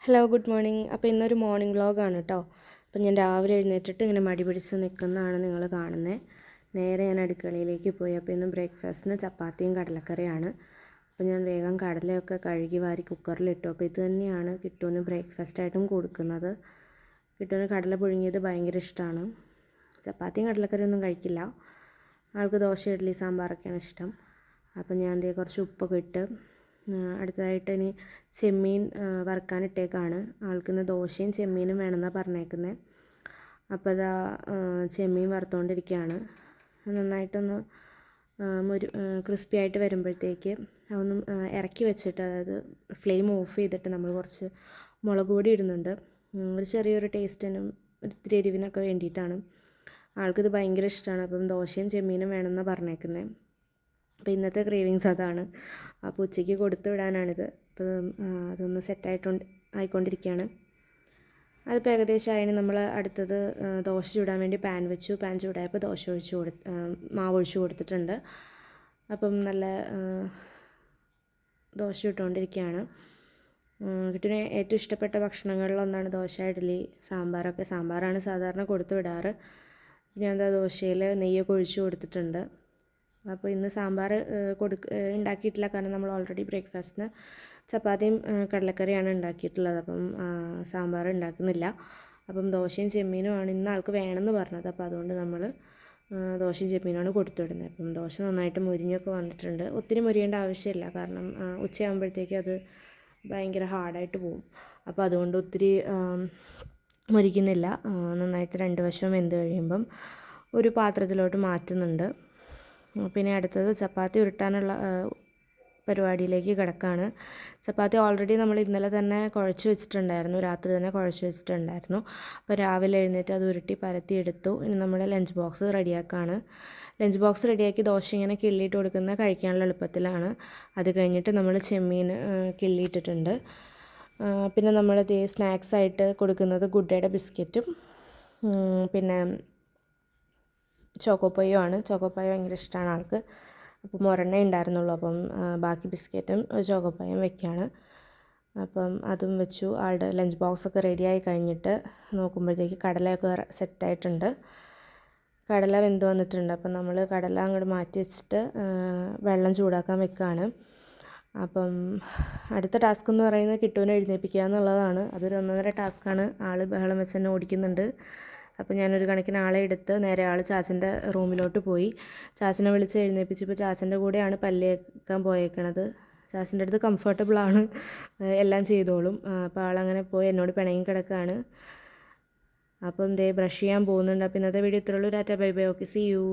Hello good morning. അപ്പോൾ ഇന്നൊരു morning വ്ളോഗാണ് കേട്ടോ. അപ്പോൾ ഞാൻ രാവിലെ എഴുന്നേറ്റിട്ട് ഇങ്ങനെ മടി പിടിച്ച് നിൽക്കുന്നതാണ് നിങ്ങൾ കാണുന്നത്. നേരെ ഞാൻ അടുക്കളയിലേക്ക് പോയി. അപ്പോൾ ഇന്ന് ബ്രേക്ക്ഫാസ്റ്റിന് ചപ്പാത്തിയും കടലക്കറിയാണ്. അപ്പോൾ ഞാൻ വേഗം കടലയൊക്കെ കഴുകി വാരി കുക്കറിലിട്ടു. അപ്പോൾ ഇത് തന്നെയാണ് കിട്ടുവിന് ബ്രേക്ക്ഫാസ്റ്റായിട്ടും കൊടുക്കുന്നത്. കിട്ടുവിന് കടല പുഴുങ്ങിയത് ഭയങ്കര ഇഷ്ടമാണ്. ചപ്പാത്തിയും കടലക്കറിയൊന്നും കഴിക്കില്ല. ആൾക്ക് ദോശ, ഇഡ്ഡലി, സാമ്പാറൊക്കെയാണ് ഇഷ്ടം. അപ്പോൾ ഞാൻ കുറച്ച് ഉപ്പൊക്കെ ഇട്ട് അടുത്തതായിട്ട് ഇനി ചെമ്മീൻ വറുക്കാനിട്ടേക്കാണ്. ആൾക്കിന്ന് ദോശയും ചെമ്മീനും വേണമെന്നാണ് പറഞ്ഞേക്കുന്നത്. അപ്പോൾ അതാ ചെമ്മീൻ വറുത്തുകൊണ്ടിരിക്കുകയാണ്. നന്നായിട്ടൊന്ന് ക്രിസ്പി ആയിട്ട് വരുമ്പോഴത്തേക്ക് അതൊന്നും ഇറക്കി വെച്ചിട്ട്, അതായത് ഫ്ലെയിം ഓഫ് ചെയ്തിട്ട് നമ്മൾ കുറച്ച് മുളക് പൊടി ഇടുന്നുണ്ട്. ഒരു ചെറിയൊരു ടേസ്റ്റിനും ഇത്തിരി എരിവിനൊക്കെ വേണ്ടിയിട്ടാണ്. ആൾക്കിത് ഭയങ്കര ഇഷ്ടമാണ്. അപ്പം ദോശയും ചെമ്മീനും വേണമെന്നാണ് പറഞ്ഞേക്കുന്നത്. അപ്പോൾ ഇന്നത്തെ ക്രേവിങ്സ് അതാണ്. അപ്പോൾ ഉച്ചയ്ക്ക് കൊടുത്തു വിടാനാണിത്. അപ്പോൾ അതൊന്ന് ആയിക്കൊണ്ടിരിക്കുകയാണ്. അതിപ്പോൾ ഏകദേശം അതിന് നമ്മൾ അടുത്തത് ദോശ ചൂടാൻ വേണ്ടി പാൻ വെച്ചു. പാൻ ചൂടായപ്പോൾ മാവ് ഒഴിച്ച് കൊടുത്തിട്ടുണ്ട്. അപ്പം നല്ല ദോശ ഇട്ടുകൊണ്ടിരിക്കുകയാണ്. കിട്ടുന്ന ഏറ്റവും ഇഷ്ടപ്പെട്ട ഭക്ഷണങ്ങളിലൊന്നാണ് ദോശ, ഇഡ്ഡലി, സാമ്പാറൊക്കെ. സാമ്പാറാണ് സാധാരണ കൊടുത്തു വിടാറ്. ഞാൻ ദോശയിൽ നെയ്യൊക്കെ ഒഴിച്ച് കൊടുത്തിട്ടുണ്ട്. അപ്പോൾ ഇന്ന് സാമ്പാർ ഉണ്ടാക്കിയിട്ടില്ല, കാരണം നമ്മൾ ഓൾറെഡി ബ്രേക്ക്ഫാസ്റ്റിന് ചപ്പാത്തിയും കടലക്കറിയാണ് ഉണ്ടാക്കിയിട്ടുള്ളത്. അപ്പം സാമ്പാർ ഉണ്ടാക്കുന്നില്ല. അപ്പം ദോശയും ചെമ്മീനുമാണ് ഇന്ന് ആൾക്ക് വേണമെന്ന് പറഞ്ഞത്. അപ്പോൾ അതുകൊണ്ട് നമ്മൾ ദോശയും ചെമ്മീനാണ് കൊടുത്തുവിടുന്നത്. അപ്പം ദോശ നന്നായിട്ട് മുരിഞ്ഞൊക്കെ വന്നിട്ടുണ്ട്. ഒത്തിരി മുരിയേണ്ട ആവശ്യമില്ല, കാരണം ഉച്ചയാകുമ്പോഴത്തേക്ക് അത് ഭയങ്കര ഹാർഡായിട്ട് പോകും. അപ്പോൾ അതുകൊണ്ട് ഒത്തിരി മുരിക്കുന്നില്ല. നന്നായിട്ട് രണ്ട് വശവും വെന്ത് കഴിയുമ്പം ഒരു പാത്രത്തിലോട്ട് മാറ്റുന്നുണ്ട്. പിന്നെ അടുത്തത് ചപ്പാത്തി ഉരുട്ടാനുള്ള പരിപാടിയിലേക്ക് കിടക്കുകയാണ്. ചപ്പാത്തി ഓൾറെഡി നമ്മൾ ഇന്നലെ തന്നെ കുഴച്ച് വെച്ചിട്ടുണ്ടായിരുന്നു, രാത്രി തന്നെ കുഴച്ച് വെച്ചിട്ടുണ്ടായിരുന്നു. അപ്പോൾ രാവിലെ എഴുന്നേറ്റ് അത് ഉരുട്ടി പരത്തി എടുത്തു. ഇനി നമ്മുടെ ലഞ്ച് ബോക്സ് റെഡിയാക്കുകയാണ്. ലഞ്ച് ബോക്സ് റെഡിയാക്കി ദോശ ഇങ്ങനെ കിള്ളിയിട്ട് കൊടുക്കുന്ന കഴിക്കാനുള്ള എളുപ്പത്തിലാണ്. അത് കഴിഞ്ഞിട്ട് നമ്മൾ ചെമ്മീൻ കിള്ളിയിട്ടിട്ടുണ്ട്. പിന്നെ നമ്മളിത് സ്നാക്സായിട്ട് കൊടുക്കുന്നത് ഗുഡ്ഡയുടെ ബിസ്ക്കറ്റും പിന്നെ ചോക്കോപ്പയോ ആണ്. ചോക്കോപ്പയോ ഭയങ്കര ഇഷ്ടമാണ് ആൾക്ക്. അപ്പം ഒരെണ്ണേ ഉണ്ടായിരുന്നുള്ളൂ. അപ്പം ബാക്കി ബിസ്ക്കറ്റും ചോക്കോപ്പയും വെക്കുകയാണ്. അപ്പം അതും വെച്ചു. ആളുടെ ലഞ്ച് ബോക്സൊക്കെ റെഡിയായി കഴിഞ്ഞിട്ട് നോക്കുമ്പോഴത്തേക്ക് കടലയൊക്കെ സെറ്റായിട്ടുണ്ട്. കടല വെന്ത് വന്നിട്ടുണ്ട്. അപ്പം നമ്മൾ കടല അങ്ങോട്ട് മാറ്റി വെച്ചിട്ട് വെള്ളം ചൂടാക്കാൻ വെക്കുകയാണ്. അപ്പം അടുത്ത ടാസ്ക് എന്ന് പറയുന്നത് കിട്ടുവിനെ എഴുന്നേൽപ്പിക്കുക എന്നുള്ളതാണ്. അതൊരു 1.5 ടാസ്ക്കാണ്. ആൾ ബഹളം വെച്ച് തന്നെ ഓടിക്കുന്നുണ്ട്. അപ്പോൾ ഞാനൊരു കണക്കിന് ആളെ എടുത്ത് നേരെ ആൾ ചാച്ചൻ്റെ റൂമിലോട്ട് പോയി. ചാച്ചനെ വിളിച്ച് എഴുന്നേൽപ്പിച്ചപ്പോൾ ചാച്ചൻ്റെ കൂടെയാണ് പല്ല് തേക്കാൻ പോയേക്കണത്. ചാച്ചൻ്റെ അടുത്ത് കംഫർട്ടബിളാണ്, എല്ലാം ചെയ്തോളും. അപ്പോൾ ആളങ്ങനെ പോയി എന്നോട് പിണങ്ങി കിടക്കുകയാണ്. അപ്പം ബ്രഷ് ചെയ്യാൻ പോകുന്നുണ്ട്. അപ്പോൾ ഇന്നത്തെ വീഡിയോ ഇത്രയുള്ളൂ. Tata bye bye. Okay, see U.